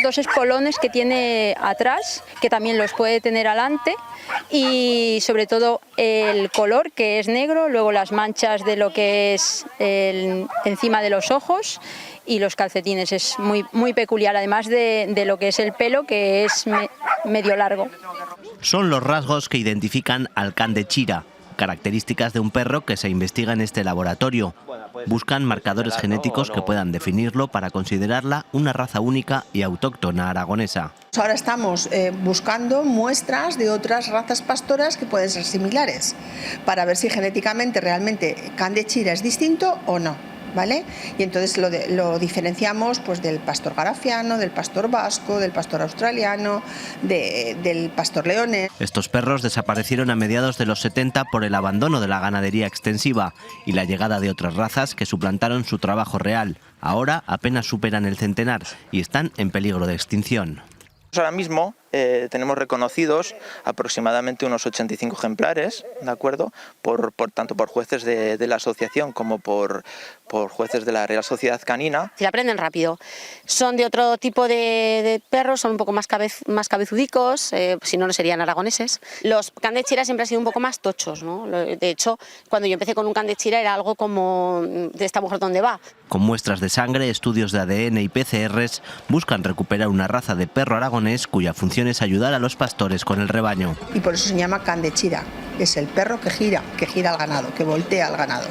Dos espolones que tiene atrás, que también los puede tener adelante, y sobre todo el color, que es negro, luego las manchas de lo que es encima de los ojos, y los calcetines. Es muy peculiar, además de lo que es el pelo, que es medio largo. Son los rasgos que identifican al can de Chira, características de un perro que se investiga en este laboratorio. Buscan marcadores genéticos que puedan definirlo para considerarla una raza única y autóctona aragonesa. Ahora estamos buscando muestras de otras razas pastoras que pueden ser similares, para ver si genéticamente realmente can de Chira es distinto o no. ¿Vale? Y entonces lo diferenciamos pues del pastor garafiano, del pastor vasco, del pastor australiano, del pastor leonés. Estos perros desaparecieron a mediados de los 70 por el abandono de la ganadería extensiva y la llegada de otras razas que suplantaron su trabajo real. Ahora apenas superan el centenar y están en peligro de extinción. Ahora mismo tenemos reconocidos aproximadamente unos 85 ejemplares, ¿de acuerdo? Tanto por jueces de la asociación como por jueces de la Real Sociedad Canina. Se aprenden rápido. Son de otro tipo de perros, son un poco más cabezudicos, si no, no serían aragoneses. Los can de Chira siempre han sido un poco más tochos, ¿no? De hecho, cuando yo empecé con un can de Chira era algo como de esta mujer dónde va. Con muestras de sangre, estudios de ADN y PCRs, buscan recuperar una raza de perro aragonés cuya función es ayudar a los pastores con el rebaño. Y por eso se llama can de Chira, es el perro que gira al ganado, que voltea al ganado.